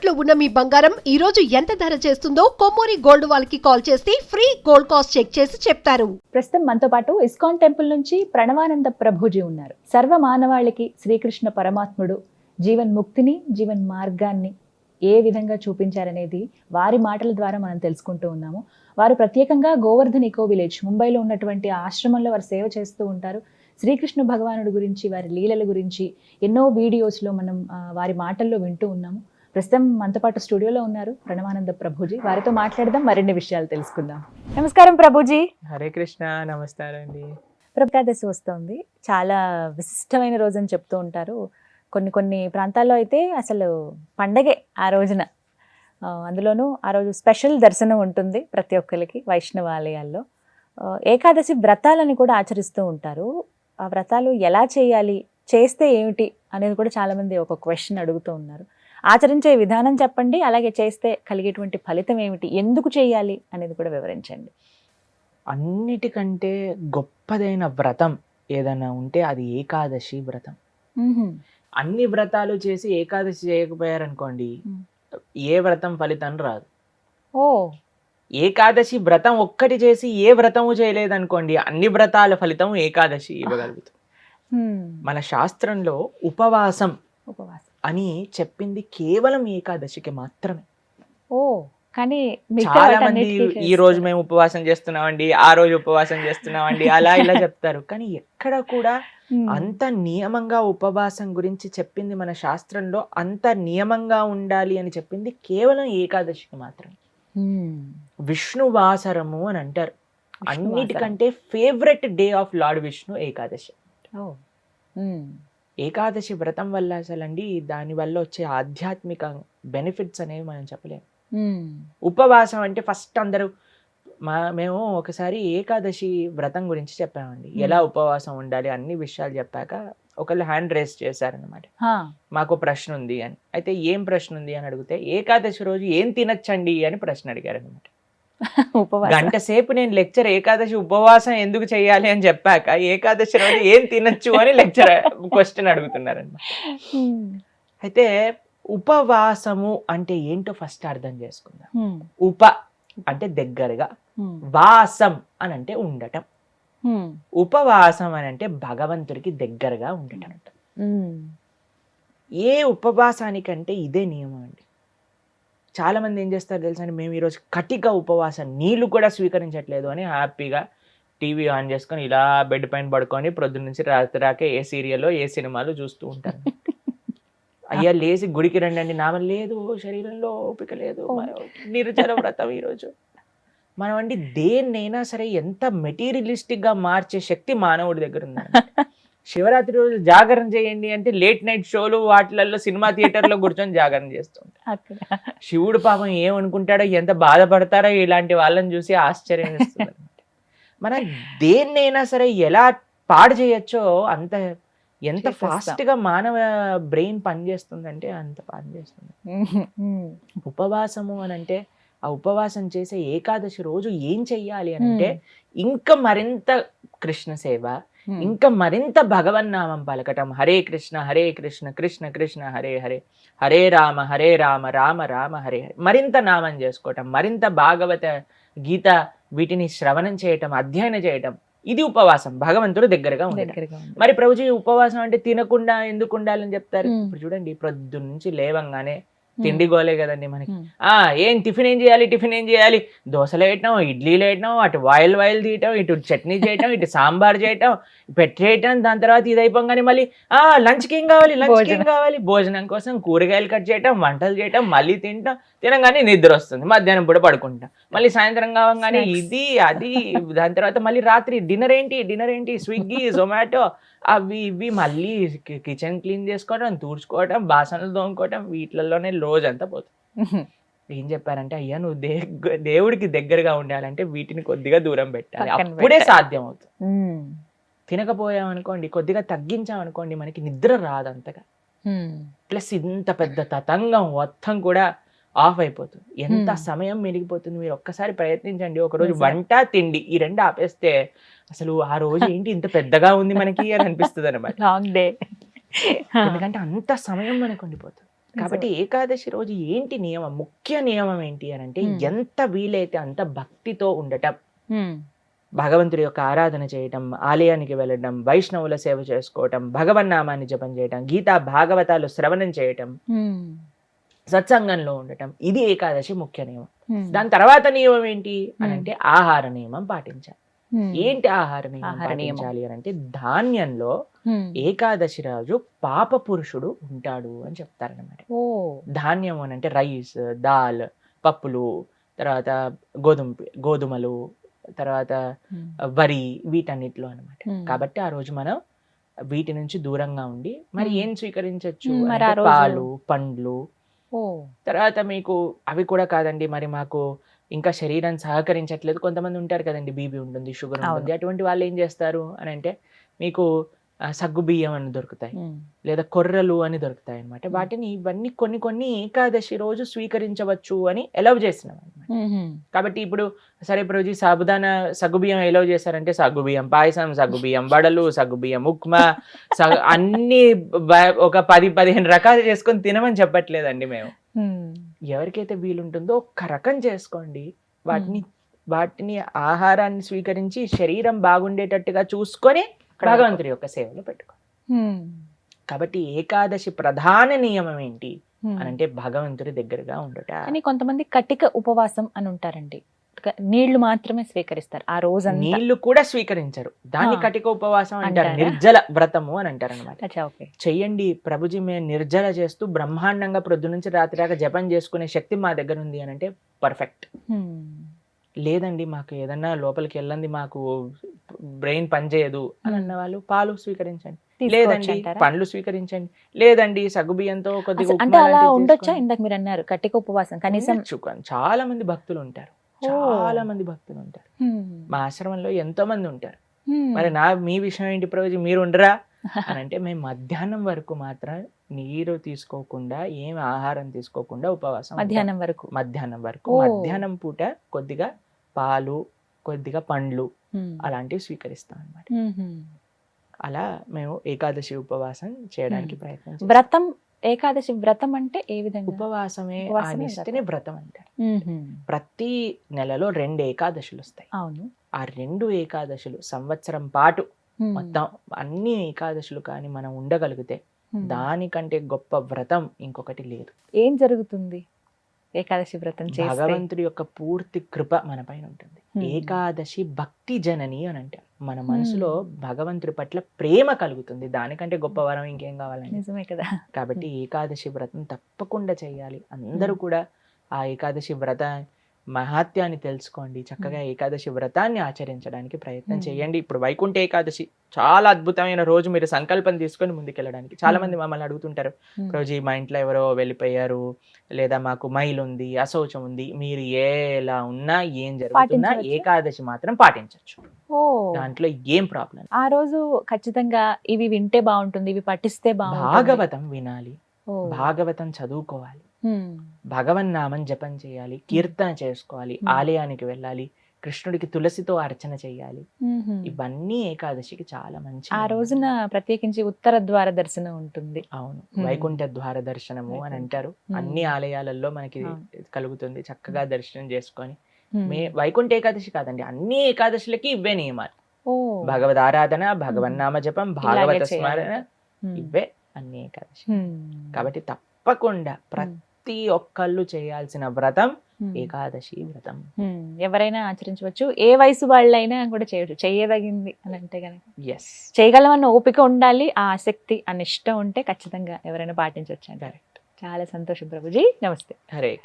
తాకట్టులో ఉన్న మీ బంగారం ఈ రోజు ఎంత ధర చేస్తుందో కొమ్మూరి గోల్డ్ వాళ్ళకి కాల్ చేస్తే ఫ్రీ గోల్డ్ కాస్ట్ చెక్ చేసి చెప్తారు. ప్రస్తుతం మనతో పాటు ఇస్కాన్ టెంపుల్ నుంచి ప్రణవానంద ప్రభుజీ ఉన్నారు. సర్వ మానవాళికి శ్రీకృష్ణ పరమాత్ముడు జీవన్ ముక్తిని, జీవన్ మార్గాన్ని ఏ విధంగా చూపించారనేది వారి మాటల ద్వారా మనం తెలుసుకుంటూ ఉన్నాము. వారు ప్రత్యేకంగా గోవర్ధన్ ఇకో విలేజ్ ముంబైలో ఉన్నటువంటి ఆశ్రమంలో వారు సేవ చేస్తూ ఉంటారు. శ్రీకృష్ణ భగవానుడి గురించి, వారి లీలల గురించి ఎన్నో వీడియోస్లో మనం వారి మాటల్లో వింటూ ఉన్నాము. ప్రస్తుతం మనతో పాటు స్టూడియోలో ఉన్నారు ప్రణవానంద ప్రభుజీ. వారితో మాట్లాడదాం, మరిన్ని విషయాలు తెలుసుకుందాం. నమస్కారం ప్రభుజీ. హరే కృష్ణ. నమస్కారం అండి. ఏకాదశి వస్తుంది, చాలా విశిష్టమైన రోజు అని చెప్తూ ఉంటారు. కొన్ని ప్రాంతాల్లో అయితే అసలు పండగే ఆ రోజున. అందులోనూ ఆ రోజు స్పెషల్ దర్శనం ఉంటుంది ప్రతి ఒక్కరికి వైష్ణవ ఆలయాల్లో. ఏకాదశి వ్రతాలని కూడా ఆచరిస్తూ ఉంటారు. ఆ వ్రతాలు ఎలా చేయాలి, చేస్తే ఏమిటి అనేది కూడా చాలామంది ఒక క్వశ్చన్ అడుగుతూ ఉన్నారు. ఆచరించే విధానం చెప్పండి, అలాగే చేస్తే కలిగేటువంటి ఫలితం ఏమిటి, ఎందుకు చేయాలి అనేది కూడా వివరించండి. అన్నిటికంటే గొప్పదైన వ్రతం ఏదైనా ఉంటే అది ఏకాదశి వ్రతం. అన్ని వ్రతాలు చేసి ఏకాదశి చేయకపోయారనుకోండి, ఏ వ్రతం ఫలితం రాదు. ఓ, ఏకాదశి వ్రతం ఒక్కటి చేసి ఏ వ్రతము చేయలేదనుకోండి, అన్ని వ్రతాల ఫలితం ఏకాదశి ఇవ్వగలుగుతాం. మన శాస్త్రంలో ఉపవాసం అని చెప్పింది కేవలం ఏకాదశికి మాత్రమే. ఓ, కానీ చాలా మంది ఈ రోజు మేము ఉపవాసం చేస్తున్నామండి, ఆ రోజు ఉపవాసం చేస్తున్నామండి, అలా ఇలా చెప్తారు. కానీ ఎక్కడ కూడా అంత నియమంగా ఉపవాసం గురించి చెప్పింది మన శాస్త్రంలో, అంత నియమంగా ఉండాలి అని చెప్పింది కేవలం ఏకాదశికి మాత్రమే. విష్ణువాసరము అని అంటారు. అన్నిటికంటే favourite day of lord Vishnu Ekadashi. Ekadashi వ్రతం వల్ల అసలండి దాని వల్ల వచ్చే ఆధ్యాత్మిక బెనిఫిట్స్ అనేవి మనం చెప్పలేము. ఉపవాసం అంటే ఫస్ట్ అందరూ మేము ఒకసారి ఏకాదశి వ్రతం గురించి చెప్పామండి, ఎలా ఉపవాసం ఉండాలి అన్ని విషయాలు చెప్పాక ఒకళ్ళు హ్యాండ్ రేస్ చేశారనమాట, మాకు ప్రశ్న ఉంది అని. అయితే ఏం ప్రశ్న ఉంది అని అడిగితే, ఏకాదశి రోజు ఏం తినచ్చండి అని ప్రశ్న అడిగారు అనమాట. గంట సేపు నేను లెక్చర్ ఏకాదశి ఉపవాసం ఎందుకు చేయాలి అని చెప్పాక ఏకాదశి రోజు ఏం తినచ్చు అని లెక్చర్ క్వశ్చన్ అడుగుతున్నారనమాట. అయితే ఉపవాసము అంటే ఏంటో ఫస్ట్ అర్థం చేసుకుందాం. ఉప అంటే దగ్గరగా, వాసం అని అంటే ఉండటం. ఉపవాసం అని అంటే భగవంతుడికి దగ్గరగా ఉండటం. ఏ ఉపవాసానికంటే ఇదే నియమం అండి. చాలా మంది ఏం చేస్తారు తెలుసా, మేము ఈరోజు కటిక ఉపవాసం, నీళ్లు కూడా స్వీకరించట్లేదు అని హ్యాపీగా టీవీ ఆన్ చేసుకొని ఇలా బెడ్ పైన పడుకొని ప్రొద్దున నుంచి రాత్రి రాకే ఏ సీరియల్లో ఏ సినిమాలు చూస్తూ ఉంటారు. అయ్యా లేచి గుడికి రండి అండి, నామ లేదు, శరీరంలో ఓపిక లేదు, నిర్జల వ్రతం ఈరోజు. మనం అండి దేన్నైనా సరే ఎంత మెటీరియలిస్టిక్ గా మార్చే శక్తి మానవుడి దగ్గర ఉంది. శివరాత్రి రోజు జాగరణ చేయండి అంటే లేట్ నైట్ షోలు వాటిలలో సినిమా థియేటర్లో కూర్చొని జాగరణ చేస్తుంటారు. శివుడు పాపం ఏమనుకుంటాడో, ఎంత బాధపడతారో ఇలాంటి వాళ్ళని చూసి ఆశ్చర్యం వేస్తుంది అనమాట. మనం దేన్నైనా సరే ఎలా పాడు చేయొచ్చో అంత, ఎంత ఫాస్ట్ గా మానవ బ్రెయిన్ పనిచేస్తుందంటే అంత పనిచేస్తుంది. ఉపవాసము అని అంటే, ఆ ఉపవాసం చేసే ఏకాదశి రోజు ఏం చెయ్యాలి అని అంటే, ఇంకా మరింత కృష్ణ సేవ, ఇంకా మరింత భగవన్నామం పలకటం. హరే కృష్ణ కృష్ణ కృష్ణ హరే హరే, హరే రామ రామ రామ హరే హరే. మరింత నామం చేసుకోవటం, మరింత భాగవత గీత వీటిని శ్రవణం చేయటం, అధ్యయనం చేయటం. ఇది ఉపవాసం, భగవంతుడు దగ్గరగా ఉండటం. మరి ప్రభుజీ ఉపవాసం అంటే తినకుండా ఎందుకు ఉండాలని చెప్తారు? ఇప్పుడు చూడండి, ప్రొద్దున నుంచి లేవంగానే తిండి గోలే కదండి మనకి. ఏం టిఫిన్ ఏం చేయాలి, దోశలు వేయటం, ఇడ్లీలు వేయటం, అటు వాయిల్ తీయటం, ఇటు చట్నీ చేయటం, ఇటు సాంబార్ చేయటం, పెట్టేయటం. దాని తర్వాత ఇది అయిపోగానే మళ్ళీ లంచ్కి ఏం కావాలి, భోజనం కోసం కూరగాయలు కట్ చేయటం, వంటలు చేయటం, మళ్ళీ తినగానే నిద్ర వస్తుంది, మధ్యాహ్నం పూట పడుకుంటాం, మళ్ళీ సాయంత్రం కావగానే ఇది అది. దాని తర్వాత మళ్ళీ రాత్రి డిన్నర్ ఏంటి, స్విగ్గీ జొమాటో అవి ఇవి, మళ్ళీ కిచెన్ క్లీన్ చేసుకోవడం, తూడ్చుకోవడం, బాసనలు తోముకోవడం, వీటిలలోనే రోజంతా పోతుంది. ఏం చెప్పారంటే, అయ్యా నువ్వు దేవుడికి దగ్గరగా ఉండాలంటే వీటిని కొద్దిగా దూరం పెట్టాలి, అప్పుడే సాధ్యం అవుతుంది. తినకపోయామనుకోండి, కొద్దిగా తగ్గించామనుకోండి, మనకి నిద్ర రాదు అంతగా. ప్లస్ ఇంత పెద్ద తతంగం మొత్తం కూడా ఆఫ్ అయిపోతుంది. ఎంత సమయం మెరిగిపోతుంది. మీరు ఒక్కసారి ప్రయత్నించండి. ఒకరోజు వంట తిండి ఈ రెండు ఆపేస్తే అసలు ఆ రోజు ఏంటి ఇంత పెద్దగా ఉంది మనకి అని అనిపిస్తుంది అనమాట. Long day. ఎందుకంటే అంత సమయం మనకు ఉండిపోతుంది. కాబట్టి ఏకాదశి రోజు ఏంటి నియమం, ముఖ్య నియమం ఏంటి అని అంటే ఎంత వీలైతే అంత భక్తితో ఉండటం, భగవంతుడి యొక్క ఆరాధన చేయటం, ఆలయానికి వెళ్ళడం, వైష్ణవుల సేవ చేసుకోవటం, భగవన్నామాన్ని జపం చేయటం, గీతా భాగవతాలు శ్రవణం చేయటం, సత్సంగంలో ఉండటం, ఇది ఏకాదశి ముఖ్య నియమం. దాని తర్వాత నియమం ఏంటి అని అంటే ఆహార నియమం పాటించాలి. ఏంటి ఆహార నియమం పాటించాలి అని అంటే ధాన్యంలో ఏకాదశి రోజు పాప పురుషుడు ఉంటాడు అని చెప్తారనమాట. ధాన్యం అని అంటే రైస్, దాల్, పప్పులు, తర్వాత గోధుమలు, తర్వాత వరి, వీటన్నిటిలో అనమాట. కాబట్టి ఆ రోజు మనం వీటి నుంచి దూరంగా ఉండి మరి ఏం స్వీకరించవచ్చు, పాలు, పండ్లు. తర్వాత మీకు అవి కూడా కాదండి, మరి మాకు ఇంకా శరీరం సహకరించట్లేదు, కొంతమంది ఉంటారు కదండి, బీపీ ఉంటుంది, షుగర్ ఉంటుంది, అటువంటి వాళ్ళు ఏం చేస్తారు అని అంటే మీకు సగ్గు బియ్యం అని దొరుకుతాయి, లేదా కొర్రలు అని దొరుకుతాయి అనమాట. వాటిని ఇవన్నీ కొన్ని ఏకాదశి రోజు స్వీకరించవచ్చు అని ఎలవ్ చేసినాం అనమాట. కాబట్టి ఇప్పుడు సరే రోజు సాబుదానా సగ్గుబియ్యం ఎలవ్ చేశారంటే సగ్గుబియ్యం పాయసం, సగ్గుబియ్యం వడలు, సగ్గుబియ్యం ఉప్మా, అన్ని ఒక 10-15 రకాలు చేసుకొని తినమని చెప్పట్లేదండి మేము. ఎవరికైతే వీలుంటుందో ఒక్క రకం చేసుకోండి, వాటిని ఆహారాన్ని స్వీకరించి శరీరం బాగుండేటట్టుగా చూసుకొని భగవంతుడి యొక్క సేవలో పెట్టుకో. కాబట్టి ఏకాదశి ప్రధాన నియమం ఏంటి అని అంటే భగవంతుడి దగ్గరగా ఉండట. అని కొంతమంది కటిక ఉపవాసం అని ఉంటారండి, నీళ్లు మాత్రమే స్వీకరిస్తారు ఆ రోజు. నీళ్లు కూడా స్వీకరించరు, దాన్ని కటిక ఉపవాసం అంటారు, నిర్జల వ్రతము అని అంటారు అనమాట. చెయ్యండి ప్రభుజీ, మేము నిర్జల చేస్తూ బ్రహ్మాండంగా ప్రొద్దు నుంచి రాత్రి దాకా జపం చేసుకునే శక్తి మా దగ్గర ఉంది అని అంటే పర్ఫెక్ట్. లేదండి మాకు ఏదన్నా లోపలికి వెళ్ళండి, మాకు బ్రెయిన్ పనిచేయదు అని అన్న వాళ్ళు పాలు స్వీకరించండి, లేదండి పండ్లు స్వీకరించండి, లేదండి సగ్గుబియ్యంతో కొద్దిగా ఉండొచ్చా. ఇందాక మీరు అన్నారు కటిక ఉపవాసం కనీసం. చాలా మంది భక్తులు ఉంటారు, మా ఆశ్రమంలో ఎంతో మంది ఉంటారు. మరి మీ విషయం ఏంటి ప్రభుజీ, మీరు ఉండరా అని అంటే మేము మధ్యాహ్నం వరకు మాత్రం నీరు తీసుకోకుండా, ఏమి ఆహారం తీసుకోకుండా ఉపవాసం. మధ్యాహ్నం వరకు మధ్యాహ్నం పూట కొద్దిగా పాలు, కొద్దిగా పండ్లు అలాంటివి స్వీకరిస్తాం అన్నమాట. అలా మేము ఏకాదశి ఉపవాసం చేయడానికి ప్రయత్నం. వ్రతం, ఏకాదశి వ్రతం అంటే ఏ విధంగా? ఉపవాసమే ఆనిస్తేనే వ్రతం అంటారు. ప్రతి నెలలో 2 ఏకాదశులు వస్తాయి. అవును. ఆ 2 ఏకాదశులు సంవత్సరం పాటు మొత్తం అన్ని ఏకాదశులు కానీ మనం ఉండగలిగితే దానికంటే గొప్ప వ్రతం ఇంకొకటి లేదు. ఏం జరుగుతుంది ఏకాదశి వ్రతం చేస్తే? భగవంతుడి యొక్క పూర్తి కృప మన పైన ఉంటుంది. ఏకాదశి భక్తి జనని అని అంటారు. మన మనసులో భగవంతుడి పట్ల ప్రేమ కలుగుతుంది, దానికంటే గొప్ప వరం ఇంకేం కావాలండి. నిజమే కదా. కాబట్టి ఏకాదశి వ్రతం తప్పకుండా చేయాలి. అందరూ కూడా ఆ ఏకాదశి వ్రత మహాత్యాన్ని తెలుసుకోండి, చక్కగా ఏకాదశి వ్రతాన్ని ఆచరించడానికి ప్రయత్నం చేయండి. ఇప్పుడు వైకుంఠ ఏకాదశి చాలా అద్భుతమైన రోజు, మీరు సంకల్పం తీసుకొని ముందుకెళ్ళడానికి. చాలా మంది మమ్మల్ని అడుగుతుంటారు, రోజు మా ఇంట్లో ఎవరో వెళ్ళిపోయారు, లేదా మాకు మైల్ ఉంది, అశౌచం ఉంది, మీరు ఎలా ఉన్నా ఏం జరుగుతున్నా ఏకాదశి మాత్రం పాటించవచ్చు, దాంట్లో ఏం ప్రాబ్లం. ఆ రోజు ఖచ్చితంగా ఇవి వింటే బాగుంటుంది, ఇవి పఠిస్తే బాగుంటుంది. భాగవతం వినాలి, భాగవతం చదువుకోవాలి, భగవన్నామం జపం చేయాలి, కీర్తన చేసుకోవాలి, ఆలయానికి వెళ్ళాలి, కృష్ణుడికి తులసితో అర్చన చేయాలి. ఇవన్నీ ఏకాదశికి చాలా మంచి. ఆ రోజున ప్రత్యేకించి ఉత్తర ద్వార దర్శనం ఉంటుంది. అవును, వైకుంఠ ద్వార దర్శనము అని అంటారు. అన్ని ఆలయాలలో మనకి కలుగుతుంది. చక్కగా దర్శనం చేసుకొని వైకుంఠ ఏకాదశి కాదండి, అన్ని ఏకాదశులకి ఇవే నియమాలు. భగవద్ ఆరాధన, భగవన్నామ జపం, భాగవత స్మరణ, ఇవే అన్ని ఏకాదశి. కాబట్టి తప్పకుండా ప్రతి ఒక్కళ్ళు చేయాల్సిన వ్రతం ఏకాదశి వ్రతం. ఎవరైనా ఆచరించవచ్చు, ఏ వయసు వాళ్ళైనా కూడా చేయవచ్చు, చేయదగింది అని అంటే కనుక. ఎస్, చేయగలమన్న ఓపిక ఉండాలి, ఆ ఆసక్తి, ఆ నిష్ట ఉంటే ఖచ్చితంగా ఎవరైనా పాటించవచ్చు. చాలా సంతోషం ప్రభుజీ, నమస్తే. హరే కృష్ణ.